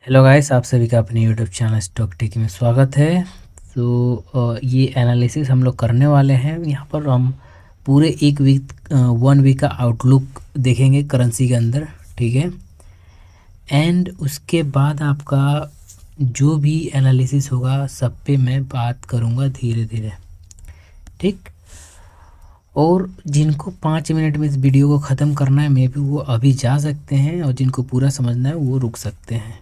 Hello guys, आप सभी का अपने यूट्यूब चैनल स्टॉक टेक में स्वागत है। ये एनालिसिस हम लोग करने वाले हैं। यहाँ पर हम पूरे एक वीक 1 वीक का आउटलुक देखेंगे करेंसी के अंदर, ठीक है। एंड उसके बाद आपका जो भी एनालिसिस होगा सब पे मैं बात करूँगा धीरे धीरे, ठीक। और जिनको 5 मिनट में इस वीडियो को ख़त्म करना है मे भी वो अभी जा सकते हैं, और जिनको पूरा समझना है वो रुक सकते हैं,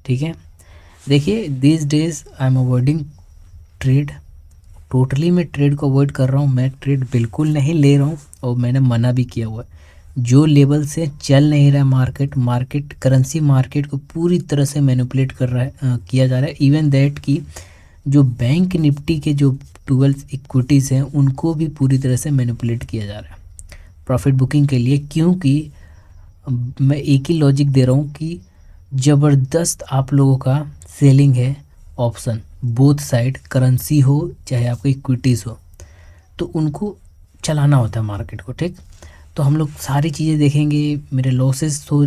ठीक है। देखिए, this days I am avoiding trade. Totally मैं ट्रेड को अवॉइड कर रहा हूँ। मैं ट्रेड बिल्कुल नहीं ले रहा हूँ, और मैंने मना भी किया हुआ है। जो लेवल से चल नहीं रहा है मार्केट करेंसी मार्केट को पूरी तरह से मैनिपुलेट कर रहा है, किया जा रहा है। इवन दैट कि जो बैंक निफ्टी के जो 12 इक्विटीज़ हैं उनको भी पूरी तरह से मैनिपुलेट किया जा रहा है प्रॉफिट बुकिंग के लिए। क्योंकि मैं एक ही लॉजिक दे रहा हूँ कि ज़बरदस्त आप लोगों का सेलिंग है ऑप्शन, बोथ साइड, करेंसी हो चाहे आपका इक्विटीज़ हो, तो उनको चलाना होता है मार्केट को, ठीक। तो हम लोग सारी चीज़ें देखेंगे। मेरे लॉसेस तो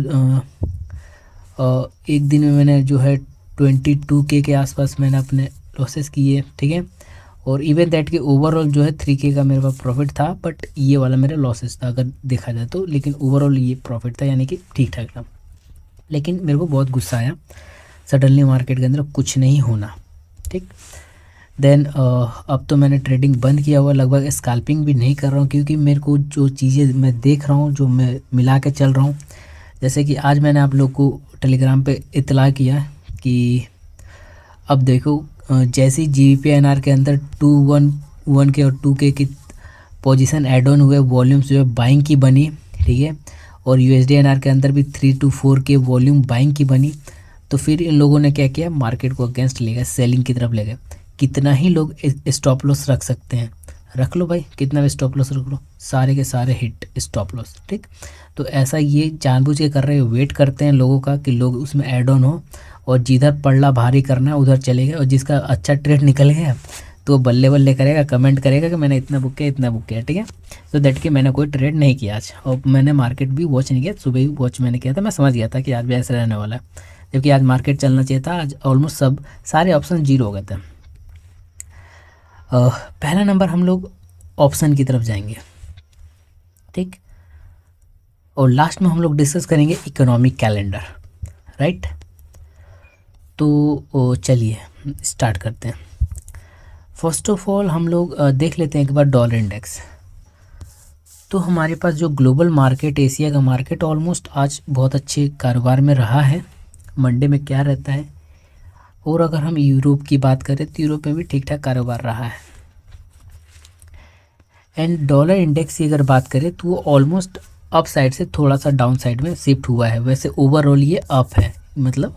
एक दिन में मैंने जो है 22K के आसपास मैंने अपने लॉसेस किए, ठीक है। और इवन दैट के ओवरऑल जो है 3K का मेरे पास प्रॉफिट था, बट ये वाला मेरा लॉसेस था अगर देखा जाए तो। लेकिन ओवरऑल ये प्रॉफिट था, यानी कि ठीक ठाक था। लेकिन मेरे को बहुत गुस्सा आया सडनली मार्केट के अंदर कुछ नहीं होना, ठीक। देन अब तो मैंने ट्रेडिंग बंद किया हुआ, लगभग स्कैल्पिंग भी नहीं कर रहा हूँ, क्योंकि मेरे को जो चीज़ें मैं देख रहा हूँ, जो मैं मिला के चल रहा हूँ। जैसे कि आज मैंने आप लोग को टेलीग्राम पे इतला किया कि अब देखो, जैसे ही GBP/INR के अंदर 211 के और 2K की पोजीशन ऐड ऑन हुए, वॉल्यूम्स जो है बाइंग की बनी, ठीक है। और USD/INR के अंदर भी 3 to 4 के वॉल्यूम बाइंग की बनी। तो फिर इन लोगों ने क्या किया, मार्केट को अगेंस्ट ले गए, सेलिंग की तरफ ले गए। कितना ही लोग स्टॉप लॉस रख सकते हैं, रख लो भाई, कितना भी स्टॉप लॉस रख लो, सारे के सारे हिट स्टॉप लॉस, ठीक। तो ऐसा ये जानबूझ के कर रहे हैं, वेट करते हैं लोगों का कि लोग उसमें ऐड ऑन हो, और जिधर पड़ला भारी करना है उधर चले गए। और जिसका अच्छा ट्रेड निकल गया तो बल्ले बल्ले करेगा, कमेंट करेगा कि मैंने इतना बुक किया इतना बुक किया, ठीक है। तो दैट कि मैंने कोई ट्रेड नहीं किया आज, और मैंने मार्केट भी वॉच नहीं किया। सुबह ही वॉच मैंने किया था, मैं समझ गया था कि आज भी ऐसा रहने वाला है, जबकि आज मार्केट चलना चाहिए था। आज ऑलमोस्ट सब सारे ऑप्शन जीरो हो गए थे। पहला नंबर हम लोग ऑप्शन की तरफ जाएंगे, ठीक। और लास्ट में हम लोग डिस्कस करेंगे इकोनॉमिक कैलेंडर, राइट। तो चलिए स्टार्ट करते हैं। फर्स्ट ऑफ ऑल हम लोग देख लेते हैं एक बार डॉलर इंडेक्स। तो हमारे पास जो ग्लोबल मार्केट, एशिया का मार्केट ऑलमोस्ट आज बहुत अच्छे कारोबार में रहा है। मंडे में क्या रहता है, और अगर हम यूरोप की बात करें तो यूरोप में भी ठीक ठाक कारोबार रहा है। एंड डॉलर इंडेक्स की अगर बात करें तो वो ऑलमोस्ट अप साइड से थोड़ा सा डाउन साइड में शिफ्ट हुआ है। वैसे ओवरऑल ये अप है, मतलब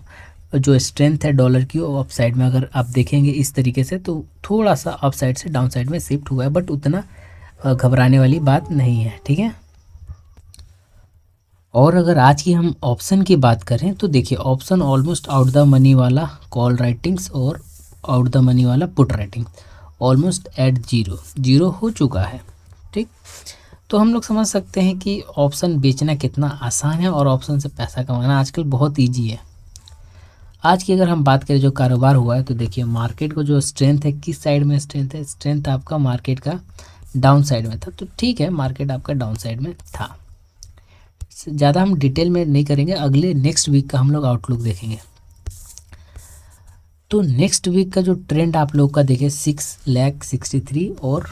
जो स्ट्रेंथ है डॉलर की वो अप साइड में अगर आप देखेंगे इस तरीके से, तो थोड़ा सा अप साइड से डाउन साइड में शिफ्ट हुआ है, बट उतना घबराने वाली बात नहीं है, ठीक है। और अगर आज की हम ऑप्शन की बात करें तो देखिए, option almost out the money वाला कॉल राइटिंग्स और आउट द मनी वाला put writing almost at zero हो चुका है, ठीक। तो हम लोग समझ सकते हैं कि ऑप्शन बेचना कितना आसान है, और ऑप्शन से पैसा कमाना आजकल बहुत ईजी है। आज की अगर हम बात करें जो कारोबार हुआ है, तो देखिए मार्केट को जो स्ट्रेंथ है, किस साइड में स्ट्रेंथ है, स्ट्रेंथ आपका मार्केट का डाउन साइड में था। तो ठीक है, मार्केट आपका डाउन साइड में था। ज़्यादा हम डिटेल में नहीं करेंगे, अगले नेक्स्ट वीक का हम लोग आउटलुक देखेंगे। तो नेक्स्ट वीक का जो ट्रेंड आप लोग का देखिए 6,63,000।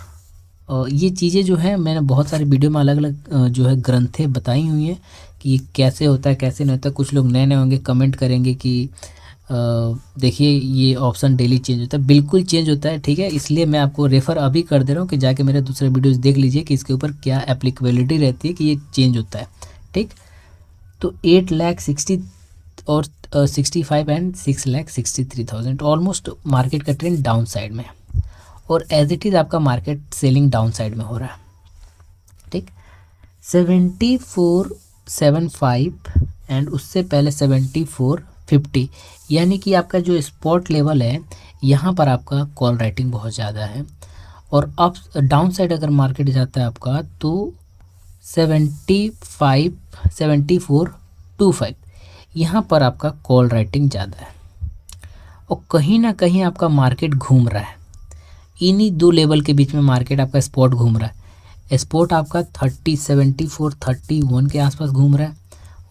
और ये चीज़ें जो है मैंने बहुत सारे वीडियो में अलग अलग जो है ग्रंथें बताई हुई हैं कि कैसे होता है कैसे नहीं होता। कुछ लोग नए नए होंगे, कमेंट करेंगे कि देखिए ये ऑप्शन डेली चेंज होता है। बिल्कुल चेंज होता है, ठीक है। इसलिए मैं आपको रेफ़र अभी कर दे रहा हूँ कि जाके मेरे दूसरे वीडियोस देख लीजिए कि इसके ऊपर क्या एप्लीकेबिलिटी रहती है कि ये चेंज होता है, ठीक। तो 8,60,000 और 65 एंड 6,63,000 ऑलमोस्ट मार्केट का ट्रेंड डाउन साइड में, और एज इट इज़ आपका मार्केट सेलिंग डाउन साइड में हो रहा है, ठीक। 7475 एंड उससे पहले 7450, यानी कि आपका जो स्पॉट लेवल है यहाँ पर आपका कॉल राइटिंग बहुत ज़्यादा है। और अप डाउन साइड अगर मार्केट जाता है आपका तो 7425, यहाँ पर आपका कॉल राइटिंग ज़्यादा है और कहीं ना कहीं आपका मार्केट घूम रहा है। इन्हीं दो लेवल के बीच में मार्केट आपका स्पॉट घूम रहा है। स्पॉट आपका 3074 31 के आसपास घूम रहा है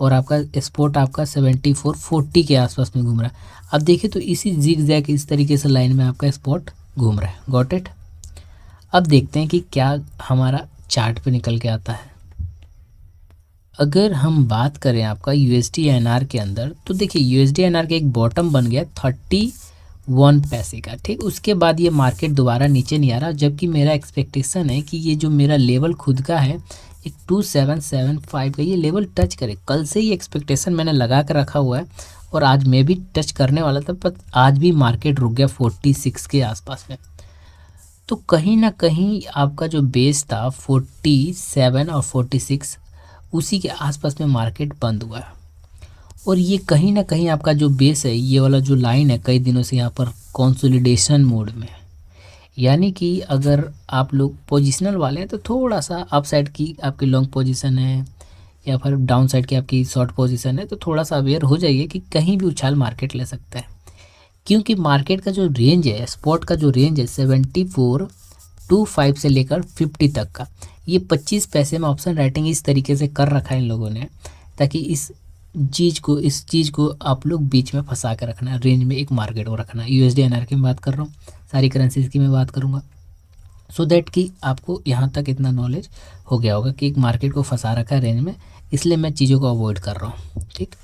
और आपका स्पॉट आपका 74 40 के आसपास में घूम रहा है। अब देखिए तो इसी जिग जैग इस तरीके से लाइन में आपका स्पॉट घूम रहा है। Got it. अब देखते हैं कि क्या हमारा चार्ट पे निकल के आता है। अगर हम बात करें आपका USD INR के अंदर, तो देखिए USD INR का एक बॉटम बन गया 31 पैसे का, ठीक। उसके बाद ये मार्केट दोबारा नीचे नहीं आ रहा, जबकि मेरा एक्सपेक्टेशन है कि ये जो मेरा लेवल खुद का है एक 2775 का ये लेवल टच करे। कल से ही एक्सपेक्टेशन मैंने लगा कर रखा हुआ है और आज मैं भी टच करने वाला था, पर आज भी मार्केट रुक गया 46 के आसपास में। तो कहीं ना कहीं आपका जो बेस था 47 और 46 उसी के आसपास में मार्केट बंद हुआ है। और ये कहीं ना कहीं आपका जो बेस है, ये वाला जो लाइन है, कई दिनों से यहाँ पर कंसोलिडेशन मोड में है। यानी कि अगर आप लोग पोजिशनल वाले हैं तो थोड़ा सा अप साइड की आपकी लॉन्ग पोजीशन है या फिर डाउन साइड की आपकी शॉर्ट पोजीशन है, तो थोड़ा सा अवेयर हो जाइए कि कहीं भी उछाल मार्केट ले सकता है। क्योंकि मार्केट का जो रेंज है, स्पॉट का जो रेंज है 7425 से लेकर 50 तक का, ये 25 पैसे में ऑप्शन राइटिंग इस तरीके से कर रखा है इन लोगों ने, ताकि इस चीज़ को आप लोग बीच में फंसा कर रखना, रेंज में एक मार्केट को रखना। USD INR की मैं बात कर रहा हूँ, सारी करेंसीज की मैं बात करूँगा, सो दैट कि आपको यहाँ तक इतना नॉलेज हो गया होगा कि एक मार्केट को फंसा रखा है रेंज में, इसलिए मैं चीज़ों को अवॉइड कर रहा हूँ, ठीक।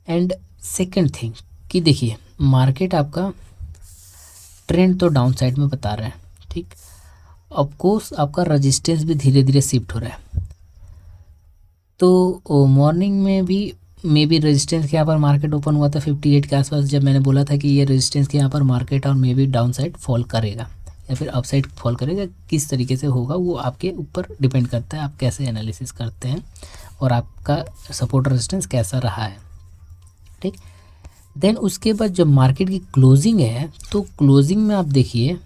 एंड सेकेंड थिंग कि देखिए मार्केट आपका ट्रेंड तो डाउन साइड में बता रहा है, ठीक। ऑफकोर्स आपका रजिस्टेंस भी धीरे धीरे शिफ्ट हो रहा है। तो मॉर्निंग में भी मे बी रेजिस्टेंस के यहाँ पर मार्केट ओपन हुआ था 58 के आसपास, जब मैंने बोला था कि ये रेजिस्टेंस के यहाँ पर मार्केट और may be down side fall करेगा या फिर अप साइड फॉल करेगा। किस तरीके से होगा वो आपके ऊपर डिपेंड करता है, आप कैसे एनालिसिस करते हैं और आपका सपोर्ट रेजिस्टेंस कैसा रहा है, ठीक। देन उसके बाद जब मार्केट की क्लोजिंग है, तो क्लोजिंग में आप देखिए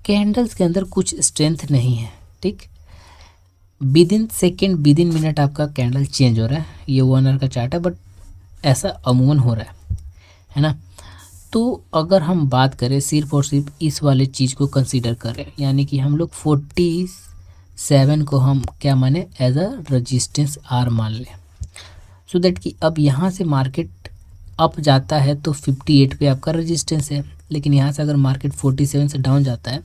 कैंडल्स के अंदर कुछ स्ट्रेंथ नहीं है, ठीक। With in second with in minute आपका कैंडल चेंज हो रहा है। ये 1 आवर का चार्ट है, बट ऐसा अमूमन हो रहा है ना। तो अगर हम बात करें सिर्फ और सिर्फ इस वाले चीज़ को कंसीडर करें, यानी कि हम लोग 47 को हम क्या माने, एज अ रजिस्टेंस आर मान लें, सो दैट कि अब यहाँ से मार्केट अप जाता है तो 58 पे आपका रजिस्टेंस है, लेकिन यहाँ से अगर मार्केट 47 से डाउन जाता है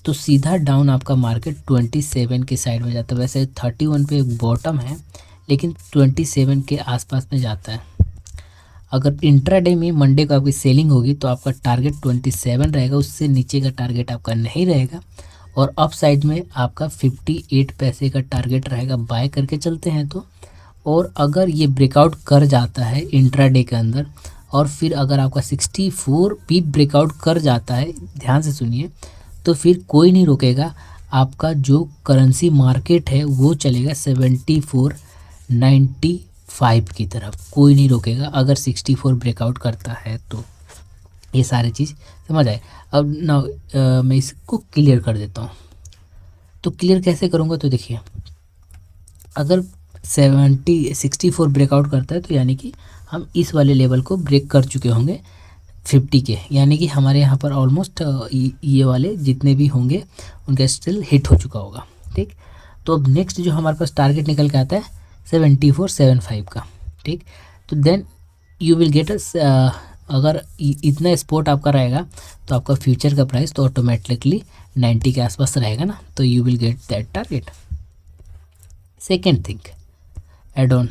तो सीधा डाउन आपका मार्केट 27 के साइड में जाता है। वैसे 31 पे एक बॉटम है, लेकिन 27 के आसपास में जाता है। अगर इंट्राडे में मंडे को आपकी सेलिंग होगी तो आपका टारगेट 27 रहेगा, उससे नीचे का टारगेट आपका नहीं रहेगा। और अप साइड में आपका 58 पैसे का टारगेट रहेगा, बाय करके चलते हैं तो। और अगर ये ब्रेकआउट कर जाता है इंट्राडे के अंदर, और फिर अगर आपका 64 भी ब्रेकआउट कर जाता है, ध्यान से सुनिए, तो फिर कोई नहीं रोकेगा। आपका जो करेंसी मार्केट है वो चलेगा 74.95 की तरफ, कोई नहीं रोकेगा अगर 64 ब्रेकआउट करता है तो। ये सारी चीज़ समझ आए। अब ना मैं इसको क्लियर कर देता हूँ। तो क्लियर कैसे करूँगा, तो देखिए अगर 64 ब्रेकआउट करता है तो यानी कि हम इस वाले लेवल को ब्रेक कर चुके होंगे 50 के, यानी कि हमारे यहाँ पर ऑलमोस्ट ये वाले जितने भी होंगे उनका स्टिल हिट हो चुका होगा, ठीक। तो अब नेक्स्ट जो हमारे पास टारगेट निकल के आता है 7475 का, ठीक। तो देन यू विल गेट अगर इतना स्पॉट आपका रहेगा तो आपका फ्यूचर का प्राइस तो ऑटोमेटिकली 90 के आसपास रहेगा ना, तो you will get that target. Second thing, add on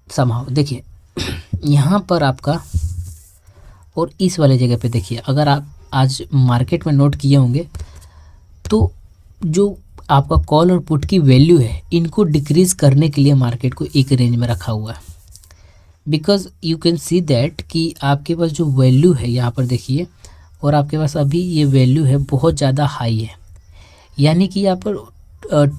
somehow देखिए यहाँ पर आपका, और इस वाले जगह पे देखिए, अगर आप आज मार्केट में नोट किए होंगे तो जो आपका कॉल और पुट की वैल्यू है, इनको डिक्रीज़ करने के लिए मार्केट को एक रेंज में रखा हुआ है। Because you can see that कि आपके पास जो वैल्यू है यहाँ पर देखिए, और आपके पास अभी ये वैल्यू है बहुत ज़्यादा हाई है, यानी कि यहाँ पर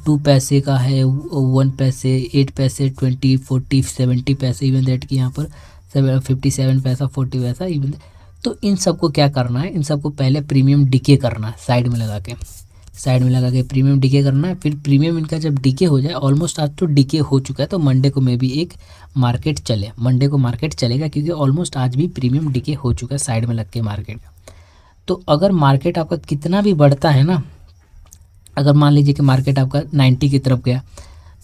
2 पैसे का है, 1 पैसे, 8 पैसे, 20, 40, 70 पैसे, इवन दैट कि यहाँ पर 57 पैसा, 40 पैसा इवन। तो इन सबको क्या करना है, इन सबको पहले प्रीमियम डिके करना है साइड में लगा के। साइड में लगा के प्रीमियम डीके करना है। फिर प्रीमियम इनका जब डीके हो जाए, ऑलमोस्ट आज तो डीके हो चुका है, तो मंडे को मे भी एक मार्केट चले, मंडे को मार्केट चलेगा क्योंकि ऑलमोस्ट आज भी प्रीमियम डीके हो चुका है साइड में लग के मार्केट का। तो अगर मार्केट आपका कितना भी बढ़ता है ना, अगर मान लीजिए कि मार्केट आपका 90 की तरफ गया,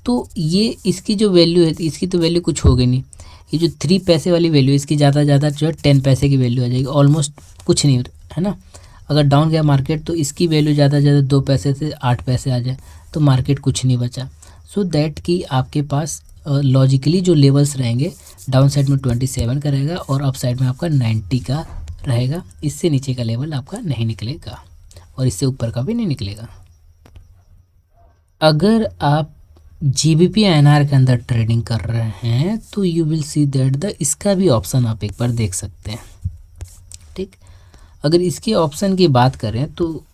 तो ये इसकी जो वैल्यू है, इसकी तो वैल्यू कुछ होगी नहीं। ये जो 3 पैसे वाली वैल्यू, इसकी ज़्यादा ज़्यादा जो है 10 पैसे की वैल्यू आ जाएगी, ऑलमोस्ट कुछ नहीं है ना। अगर डाउन गया मार्केट तो इसकी वैल्यू ज़्यादा ज़्यादा 2 पैसे से 8 पैसे आ जाए, तो मार्केट कुछ नहीं बचा। सो दैट कि आपके पास लॉजिकली जो लेवल्स रहेंगे, डाउन साइड में 27 का रहेगा और अप साइड में आपका 90 का रहेगा। इससे नीचे का लेवल आपका नहीं निकलेगा और इससे ऊपर का भी नहीं निकलेगा। अगर आप GBP INR के अंदर ट्रेडिंग कर रहे हैं तो यू विल सी दैट इसका भी ऑप्शन आप एक बार देख सकते हैं, ठीक। अगर इसके ऑप्शन की बात करें तो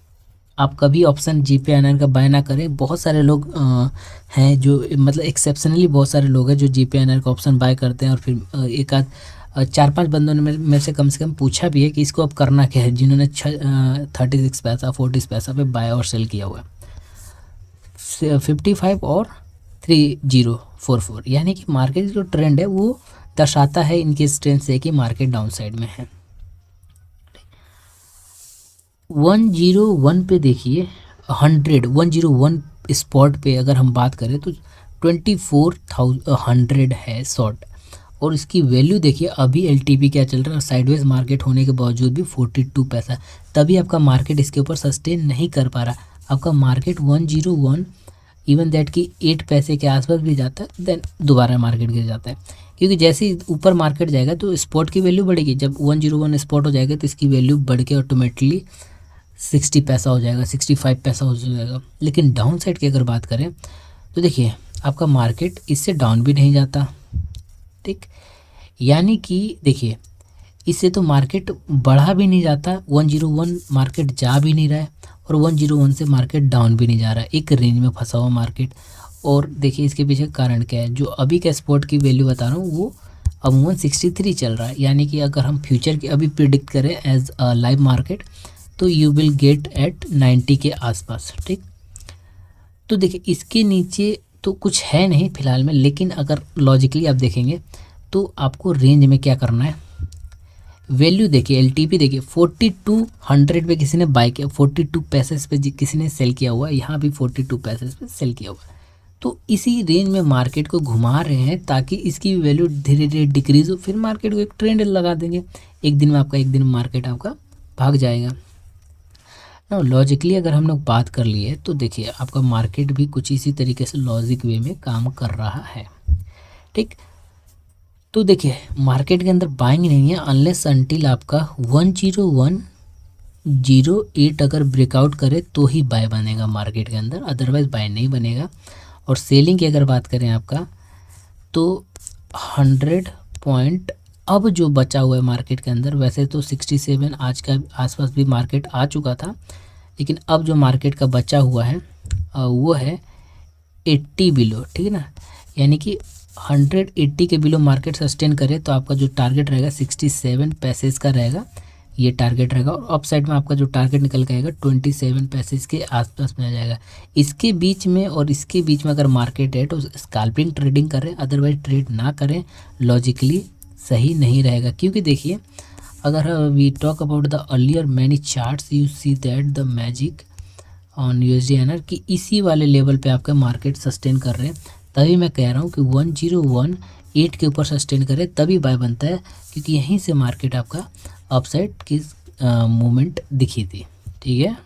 आप कभी ऑप्शन GBP INR का बाय ना करें। बहुत सारे लोग हैं जो, मतलब एक्सेप्शनली बहुत सारे लोग हैं जो GBP INR का ऑप्शन बाय करते हैं और फिर एक आध 4-5 बंदों ने मेरे से कम पूछा भी है कि इसको अब करना क्या है, जिन्होंने 36 पैसा 40 पैसा पे बाय और सेल किया हुआ है, 55 और 3044, यानी कि मार्केट जो ट्रेंड है वो दर्शाता है इनके स्ट्रेंथ से कि मार्केट डाउन साइड में है। 101 पे देखिए, 101 स्पॉट पे अगर हम बात करें तो 24,100 है शॉर्ट, और इसकी वैल्यू देखिए अभी LTP क्या चल रहा है, साइडवेज मार्केट होने के बावजूद भी 42 पैसा, तभी आपका मार्केट इसके ऊपर सस्टेन नहीं कर पा रहा। आपका मार्केट 101 इवन दैट कि 8 पैसे के आसपास भी जाता है, देन दोबारा मार्केट गिर जाता है, क्योंकि जैसे ही ऊपर मार्केट जाएगा तो स्पॉट की वैल्यू बढ़ेगी। जब 101 स्पॉट हो जाएगा तो इसकी वैल्यू बढ़ के ऑटोमेटिकली 60 पैसा हो जाएगा, 65 पैसा हो जाएगा। लेकिन डाउन साइड की अगर बात करें तो देखिए आपका मार्केट इससे डाउन भी नहीं जाता, ठीक, यानी कि देखिए इससे तो मार्केट बढ़ा भी नहीं जाता, 101 मार्केट जा भी नहीं रहा है और 101 से मार्केट डाउन भी नहीं जा रहा है, एक रेंज में फंसा हुआ मार्केट। और देखिए इसके पीछे कारण क्या है, जो अभी का स्पॉट की वैल्यू बता रहा हूँ वो अमूमन 63 चल रहा है, यानी कि अगर हम फ्यूचर की अभी प्रिडिक्ट करें एज अ लाइव मार्केट तो यू विल गेट एट 90 के आसपास, ठीक। तो देखिए इसके नीचे तो कुछ है नहीं फिलहाल में, लेकिन अगर लॉजिकली आप देखेंगे तो आपको रेंज में क्या करना है, वैल्यू देखिए LTP देखिए 4200 पे किसी ने बाय किया, 42 पैसे पे किसी ने सेल किया हुआ है, यहाँ भी 42 पैसे पे सेल किया हुआ है। तो इसी रेंज में मार्केट को घुमा रहे हैं ताकि इसकी वैल्यू धीरे धीरे डिक्रीज हो, फिर मार्केट को एक ट्रेंड लगा देंगे, एक दिन में मार्केट आपका भाग जाएगा। ना लॉजिकली अगर हम लोग बात कर लिए तो देखिए आपका मार्केट भी कुछ इसी तरीके से लॉजिक वे में काम कर रहा है, ठीक। तो देखिए मार्केट के अंदर बाइंग नहीं है अनलेस अनटिल आपका 10108 अगर ब्रेकआउट करे तो ही बाय बनेगा मार्केट के अंदर, अदरवाइज बाय नहीं बनेगा। और सेलिंग की अगर बात करें आपका तो 100 पॉइंट अब जो बचा हुआ है मार्केट के अंदर, वैसे तो 67 आज का आसपास भी मार्केट आ चुका था, लेकिन अब जो मार्केट का बचा हुआ है वो है 80 बिलो, ठीक है ना, यानी कि 180 के बिलो मार्केट सस्टेन करे तो आपका जो टारगेट रहेगा 67 पैसेज का रहेगा, ये टारगेट रहेगा। और अप साइड में आपका जो टारगेट निकल के आएगा 27 पैसेज के आसपास में आ जाएगा। इसके बीच में और इसके बीच में अगर मार्केट है तो स्कैल्पिंग ट्रेडिंग करें, अदरवाइज ट्रेड ना करें, लॉजिकली सही नहीं रहेगा। क्योंकि देखिए अगर we talk about the earlier many charts you see that the magic on USD INR कि इसी वाले लेवल पे आपका मार्केट सस्टेन कर रहे हैं, तभी मैं कह रहा हूँ कि 1018 के ऊपर सस्टेन करे तभी बाय बनता है, क्योंकि यहीं से मार्केट आपका अपसाइड की मूवमेंट दिखी थी, ठीक है।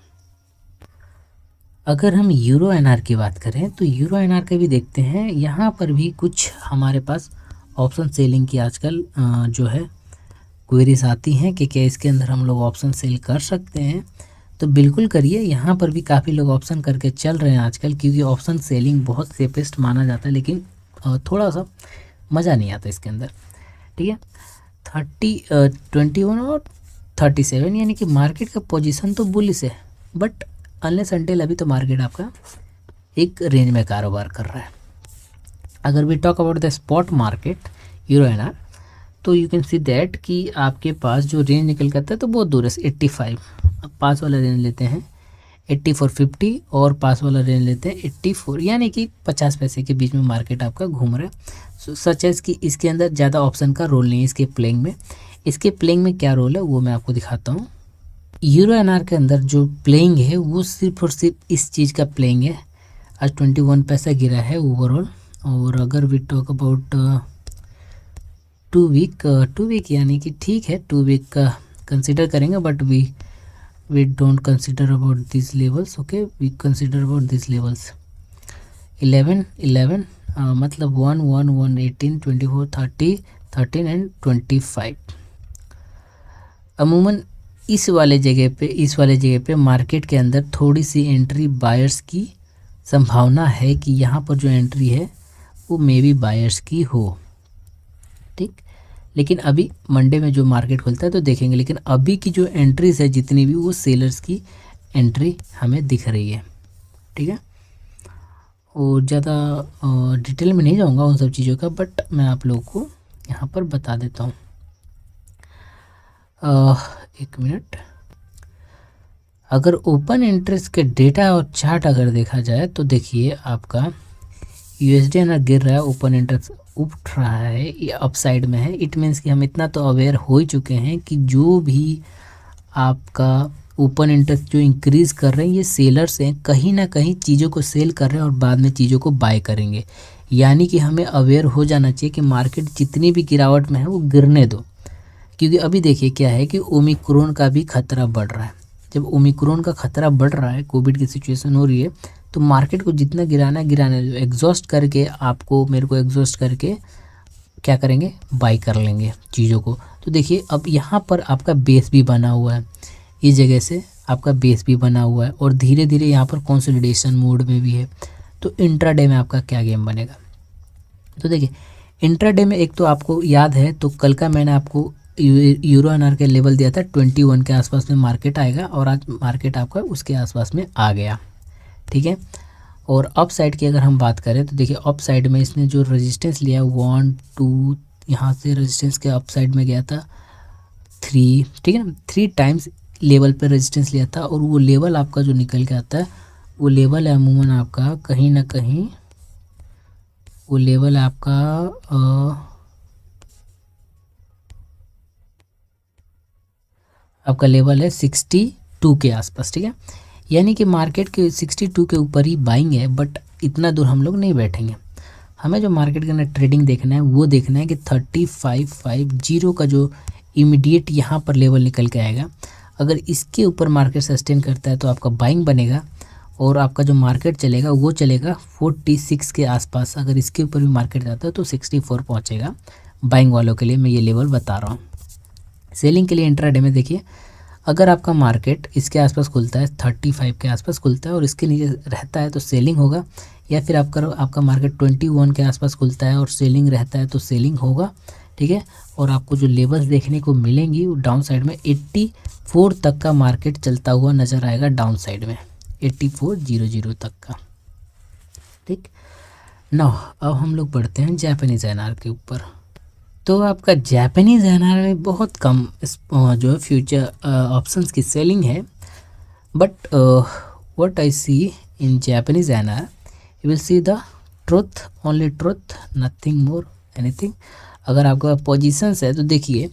अगर हम यूरो NR की बात करें तो यूरो NR का भी देखते हैं, यहाँ पर भी कुछ हमारे पास ऑप्शन सेलिंग की आजकल जो है क्वेरीज आती हैं कि क्या इसके अंदर हम लोग ऑप्शन सेल कर सकते हैं, तो बिल्कुल करिए। यहाँ पर भी काफ़ी लोग ऑप्शन करके चल रहे हैं आजकल, क्योंकि ऑप्शन सेलिंग बहुत सेफेस्ट माना जाता है, लेकिन थोड़ा सा मज़ा नहीं आता इसके अंदर, ठीक है। 21 और 37 यानी कि मार्केट का पोजीशन तो बुलिश है, बट अनलेस अनटिल अभी तो मार्केट आपका एक रेंज में कारोबार कर रहा है। अगर we talk about the spot market euro NR तो यू कैन सी दैट कि आपके पास जो रेंज निकल करता है तो बहुत दूर है 85, अब पास वाला रेंज लेते हैं 84.50 और पास वाला रेंज लेते हैं 84, यानी कि 50 पैसे के बीच में मार्केट आपका घूम रहा है। सच है कि इसके अंदर ज़्यादा ऑप्शन का रोल नहीं है इसके प्लेइंग में। इसके प्लेइंग में क्या रोल है वो मैं आपको दिखाता हूँ। यूरो एनआर के अंदर जो प्लेइंग है वो सिर्फ और सिर्फ इस चीज़ का प्लेइंग है। आज 21 पैसा गिरा है ओवरऑल। और अगर वी टॉक अबाउट 2 वीक यानी कि ठीक है 2 वीक का कंसिडर करेंगे, but we don't consider about these levels, okay, we consider about these levels 11 मतलब 1 1 1 18 24 30 13 एंड 25। अमूमन इस वाले जगह पे मार्केट के अंदर थोड़ी सी एंट्री बायर्स की संभावना है कि यहाँ पर जो एंट्री है वो मे बी बायर्स की हो, ठीक। लेकिन अभी मंडे में जो मार्केट खुलता है तो देखेंगे, लेकिन अभी की जो एंट्रीज है जितनी भी वो सेलर्स की एंट्री हमें दिख रही है, ठीक है। और ज़्यादा डिटेल में नहीं जाऊंगा उन सब चीज़ों का, बट मैं आप लोगों को यहाँ पर बता देता हूँ। एक मिनट, अगर ओपन इंटरेस्ट के डेटा और चार्ट अगर देखा जाए तो देखिए आपका यूएसडी ना गिर रहा है, ओपन इंटरेस्ट उठ रहा है, ये अपसाइड में है। इट मीन्स कि हम इतना तो अवेयर हो ही चुके हैं कि जो भी आपका ओपन इंटरेस्ट जो इंक्रीज़ कर रहे हैं ये सेलर्स हैं, कहीं ना कहीं चीज़ों को सेल कर रहे हैं और बाद में चीज़ों को बाय करेंगे। यानी कि हमें अवेयर हो जाना चाहिए कि मार्केट जितनी भी गिरावट में है वो गिरने दो, क्योंकि अभी देखिए क्या है कि ओमिक्रॉन का भी खतरा बढ़ रहा है। जब ओमिक्रॉन का खतरा बढ़ रहा है, कोविड की सिचुएशन हो रही है, तो मार्केट को जितना गिराना दो, एग्जॉस्ट करके आपको मेरे को एग्जॉस्ट करके क्या करेंगे, बाई कर लेंगे चीज़ों को। तो देखिए अब यहाँ पर आपका बेस भी बना हुआ है, इस जगह से आपका बेस भी बना हुआ है और धीरे धीरे यहाँ पर कंसोलिडेशन मोड में भी है। तो इंट्राडे में आपका क्या गेम बनेगा, तो देखिए इंट्राडे में एक तो आपको याद है तो कल का मैंने आपको यूरो एनआर के लेवल दिया था 21 के आसपास में मार्केट आएगा, और आज मार्केट आपका उसके आसपास में आ गया, ठीक है। और अप साइड की अगर हम बात करें तो देखिए अप साइड में इसने जो रेजिस्टेंस लिया 1 2, यहाँ से रेजिस्टेंस के अप साइड में गया था 3, ठीक है ना, 3 टाइम्स लेवल पे रेजिस्टेंस लिया था। और वो लेवल आपका जो निकल के आता है वो लेवल है अमूमन आपका कहीं ना कहीं, वो लेवल है आपका लेवल है 62 के आसपास, ठीक है। यानी कि मार्केट के 62 के ऊपर ही बाइंग है, बट इतना दूर हम लोग नहीं बैठेंगे। हमें जो मार्केट के अंदर ट्रेडिंग देखना है वो देखना है कि 3550 का जो इमीडिएट यहाँ पर लेवल निकल के आएगा, अगर इसके ऊपर मार्केट सस्टेन करता है तो आपका बाइंग बनेगा, और आपका जो मार्केट चलेगा वो चलेगा 46 के आसपास। अगर इसके ऊपर भी मार्केट जाता है तो 64 पहुँचेगा बाइंग वालों के लिए, मैं ये लेवल बता रहा हूँ। सेलिंग के लिए इंट्राडे में देखिए अगर आपका मार्केट इसके आसपास खुलता है 35 के आसपास खुलता है और इसके नीचे रहता है तो सेलिंग होगा, या फिर आपका मार्केट 21 के आसपास खुलता है और सेलिंग रहता है तो सेलिंग होगा, ठीक है। और आपको जो लेवल्स देखने को मिलेंगी वो डाउन साइड में 84 तक का मार्केट चलता हुआ नज़र आएगा, डाउन साइड में 8400 तक का, ठीक ना। अब हम लोग बढ़ते हैं जापानीज एनआर के ऊपर। तो आपका जापानीज एनआर में बहुत कम जो है फ्यूचर ऑप्शंस की सेलिंग है, but what I see in Japanese NR, you will see the truth, only truth, nothing more anything. अगर आपका पोजीशंस है तो देखिए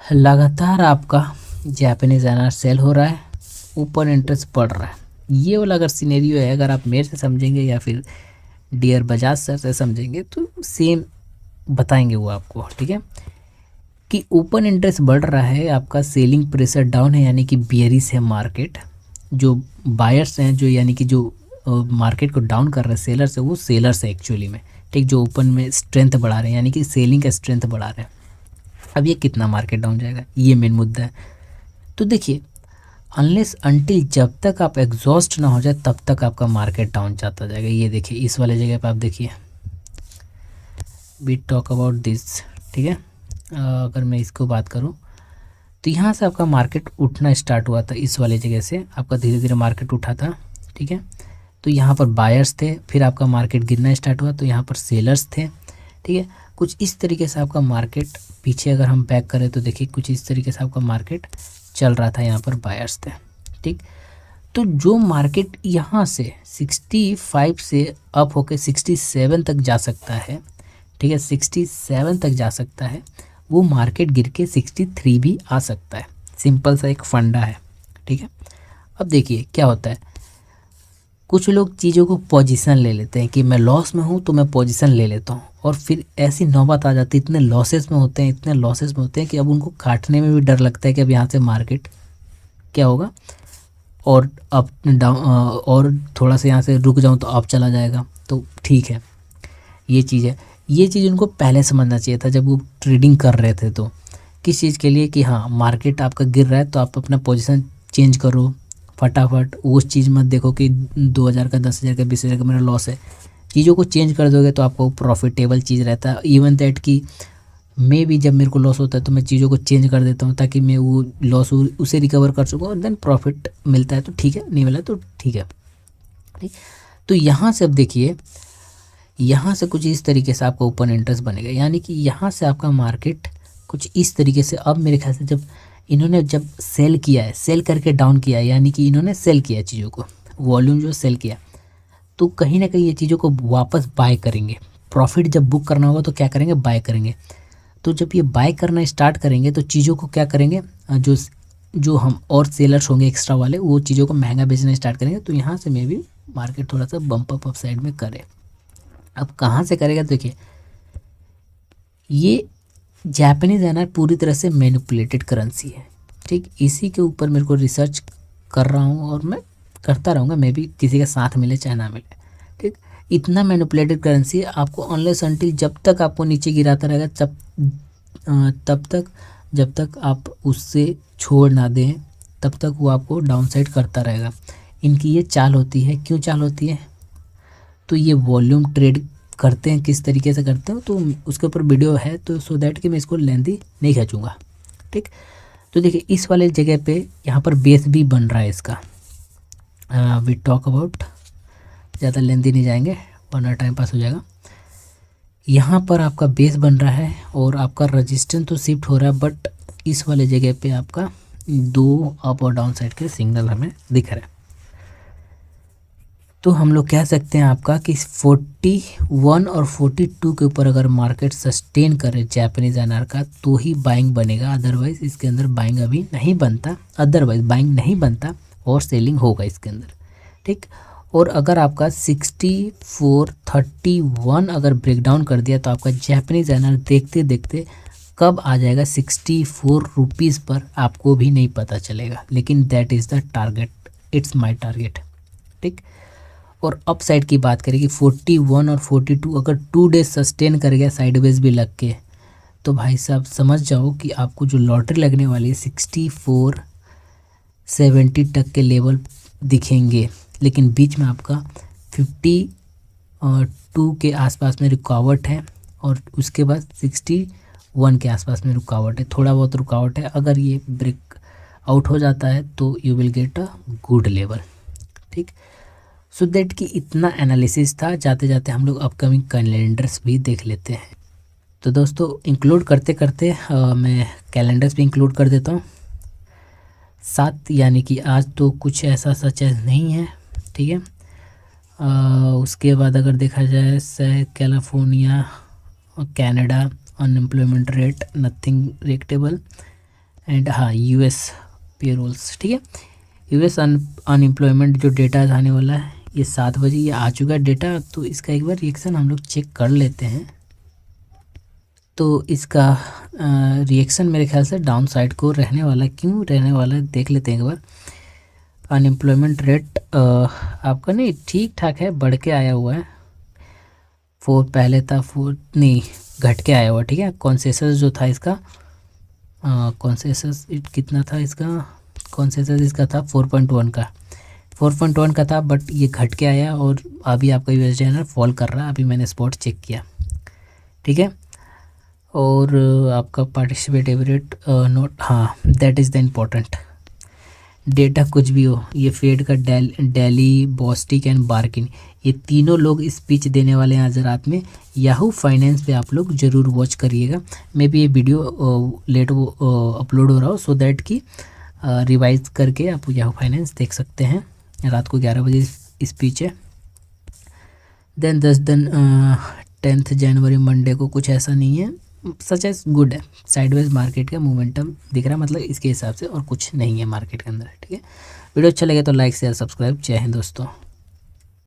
लगातार आपका जापानीज एनआर सेल हो रहा है, ऊपर इंटरेस्ट बढ़ रहा है। ये वाला अगर सिनेरियो है, अगर आप मेरे से समझेंगे या फिर डियर बजाज सर से समझेंगे तो सेम बताएंगे वो आपको, ठीक है, कि ओपन इंटरेस्ट बढ़ रहा है, आपका सेलिंग प्रेशर डाउन है, यानी कि बियरिश है मार्केट। जो बायर्स हैं जो यानी कि जो मार्केट को डाउन कर रहे हैं सेलर्स है, वो सेलर्स है एक्चुअली में, ठीक, जो ओपन में स्ट्रेंथ बढ़ा रहे हैं, यानी कि सेलिंग का स्ट्रेंथ बढ़ा रहे हैं। अब ये कितना मार्केट डाउन जाएगा, ये मेन मुद्दा है। तो देखिए अनलेस अनटिल जब तक आप एग्जॉस्ट ना हो जाए तब तक आपका मार्केट डाउन जाता जाएगा। ये देखिए इस वाले जगह पे आप देखिए, वी टॉक अबाउट दिस, ठीक है। अगर मैं इसको बात करूं तो यहाँ से आपका मार्केट उठना स्टार्ट हुआ था, इस वाले जगह से आपका धीरे धीरे मार्केट उठा था, ठीक है। तो यहाँ पर बायर्स थे, फिर आपका मार्केट गिरना स्टार्ट हुआ तो यहाँ पर सेलर्स थे, ठीक है। कुछ इस तरीके से आपका मार्केट पीछे अगर हम बैक करें तो देखिए कुछ इस तरीके से आपका मार्केट चल रहा था, यहाँ पर बायर्स थे, ठीक। तो जो मार्केट यहाँ से 65 से अप होके 67 तक जा सकता है, ठीक है, 67 तक जा सकता है, वो मार्केट गिर के 63 भी आ सकता है। सिंपल सा एक फंडा है, ठीक है। अब देखिए क्या होता है, कुछ लोग चीज़ों को पोजीशन ले लेते हैं कि मैं लॉस में हूँ तो मैं पोजीशन ले लेता हूँ, और फिर ऐसी नौबत आ जाती है, इतने लॉसेस में होते हैं कि अब उनको काटने में भी डर लगता है कि अब यहाँ से मार्केट क्या होगा, और अप डाउन, और थोड़ा सा यहाँ से रुक जाऊँ तो अप चला जाएगा। तो ठीक है, ये चीज़ है, ये चीज़ उनको पहले समझना चाहिए था जब वो ट्रेडिंग कर रहे थे। तो किस चीज़ के लिए कि हाँ मार्केट आपका गिर रहा है तो आप अपना पोजीशन चेंज करो फटाफट। उस चीज़ मत देखो कि 2000 का 10,000 का 20,000 का मेरा लॉस है। चीज़ों को चेंज कर दोगे तो आपको प्रॉफिटेबल चीज़ रहता है। इवन दैट कि मैं भी जब मेरे को लॉस होता है तो मैं चीज़ों को चेंज कर देता हूँ ताकि मैं वो लॉस उसे रिकवर कर सकूँ, और देन प्रॉफिट मिलता है तो ठीक है, नहीं मिला तो ठीक है, ठीक। तो यहाँ से अब देखिए, यहाँ से कुछ इस तरीके से आपका ओपन इंटरेस्ट बनेगा, यानी कि यहाँ से आपका मार्केट कुछ इस तरीके से, अब मेरे ख्याल से जब इन्होंने जब सेल किया है, सेल करके डाउन किया है, यानी कि इन्होंने सेल किया चीज़ों को, वॉल्यूम जो सेल किया, तो कहीं ना कहीं ये चीज़ों को वापस बाय करेंगे। प्रॉफिट जब बुक करना होगा तो क्या करेंगे, बाय करेंगे। तो जब ये बाय करना स्टार्ट करेंगे तो चीज़ों को क्या करेंगे, जो हम और सेलर्स होंगे एक्स्ट्रा वाले, वो चीज़ों को महंगा बेचना स्टार्ट करेंगे। तो यहाँ से मे भी मार्केट थोड़ा सा बम्प अप साइड में करे। अब कहाँ से करेगा, देखिए ये जापानीज एनआर पूरी तरह से मैनिपुलेटेड करेंसी है, ठीक। इसी के ऊपर मेरे को रिसर्च कर रहा हूँ और मैं करता रहूँगा, मैं भी किसी के साथ मिले चाहे ना मिले, ठीक। इतना मैनिपुलेटेड करेंसी आपको अनलेस अनटिल जब तक आपको नीचे गिराता रहेगा तब तक जब तक आप उससे छोड़ ना दें तब तक वो आपको डाउन साइड करता रहेगा। इनकी ये चाल होती है। क्यों चाल होती है, तो ये वॉल्यूम ट्रेड करते हैं, किस तरीके से करते हैं तो उसके ऊपर वीडियो है, तो सो दैट कि मैं इसको लेंदी नहीं खींचूंगा, ठीक। तो देखिए इस वाले जगह पे यहाँ पर बेस भी बन रहा है इसका। वी टॉक अबाउट, ज़्यादा लेंदी नहीं जाएंगे वरना टाइम पास हो जाएगा। यहाँ पर आपका बेस बन रहा है और आपका रजिस्टेंस तो शिफ्ट हो रहा है, बट इस वाले जगह पे आपका 2 अप और डाउन साइड के सिग्नल हमें दिख रहा है। तो हम लोग कह सकते हैं आपका कि 41 और 42 के ऊपर अगर मार्केट सस्टेन करे जापानीज एनआर का तो ही बाइंग बनेगा, अदरवाइज इसके अंदर बाइंग अभी नहीं बनता, और सेलिंग होगा इसके अंदर, ठीक। और अगर आपका 6431 अगर ब्रेकडाउन कर दिया तो आपका जापानीज एनआर देखते देखते कब आ जाएगा 64 रुपीज़ पर आपको भी नहीं पता चलेगा, लेकिन that is the target, it's my target, ठीक। और अप साइड की बात करें कि 41 और 42 अगर 2 डेज सस्टेन कर गया साइडवेज भी लग के, तो भाई साहब समझ जाओ कि आपको जो लॉटरी लगने वाली है 6470 तक के लेवल दिखेंगे, लेकिन बीच में आपका 52 के आसपास में रुकावट है और उसके बाद 61 के आसपास में रुकावट है, थोड़ा बहुत रुकावट है। अगर ये ब्रेक आउट हो जाता है तो you will get a good level, ठीक। सो दैट कि इतना एनालिसिस था। जाते जाते हम लोग अपकमिंग कैलेंडर्स भी देख लेते हैं। तो दोस्तों इंक्लूड करते करते मैं कैलेंडर्स भी इंक्लूड कर देता हूँ 7, यानी कि आज तो कुछ ऐसा सचेज नहीं है, ठीक है। उसके बाद अगर देखा जाए कैलिफोर्निया और Canada unemployment rate nothing reactable, and हाँ यूएस पेरोल्स, ठीक है। यूएस अनएम्प्लॉयमेंट जो डेटा आने वाला है ये 7 बजे ये आ चुका है डेटा, तो इसका एक बार रिएक्शन हम लोग चेक कर लेते हैं। तो इसका रिएक्शन मेरे ख्याल से डाउन साइड को रहने वाला, क्यों रहने वाला देख लेते हैं एक बार। अनएम्प्लॉयमेंट रेट आपका नहीं ठीक ठाक है, बढ़ के आया हुआ है 4, पहले था 4 नहीं घट के आया हुआ, ठीक है। कॉन्सेसस जो था इसका कॉन्सेसस कितना था इसका, कॉन्सेसस इसका था 4.1 का था, बट ये घट के आया और अभी आपका यूएसडी है ना फॉल कर रहा है, अभी मैंने स्पॉट चेक किया, ठीक है। और आपका पार्टिसिपेटिव रेट नोट, हाँ that is the important data. कुछ भी हो, ये फेड का डेली बॉस्टिक एंड बार्किन, ये तीनों लोग स्पीच देने वाले हैं आज रात में याहू फाइनेंस पे, आप लोग ज़रूर वॉच करिएगा। मे बी ये वीडियो लेट अपलोड हो रहा हो, सो दैट कि रिवाइज करके आप याहू फाइनेंस देख सकते हैं रात को 11 बजे स्पीच है। देन 10 दिन 10 जनवरी मंडे को कुछ ऐसा नहीं है, सच एज गुड है। साइडवेज मार्केट का मोमेंटम दिख रहा है, मतलब इसके हिसाब से और कुछ नहीं है मार्केट के अंदर, ठीक है। वीडियो अच्छा लगे तो लाइक शेयर सब्सक्राइब। जय हिंद दोस्तों।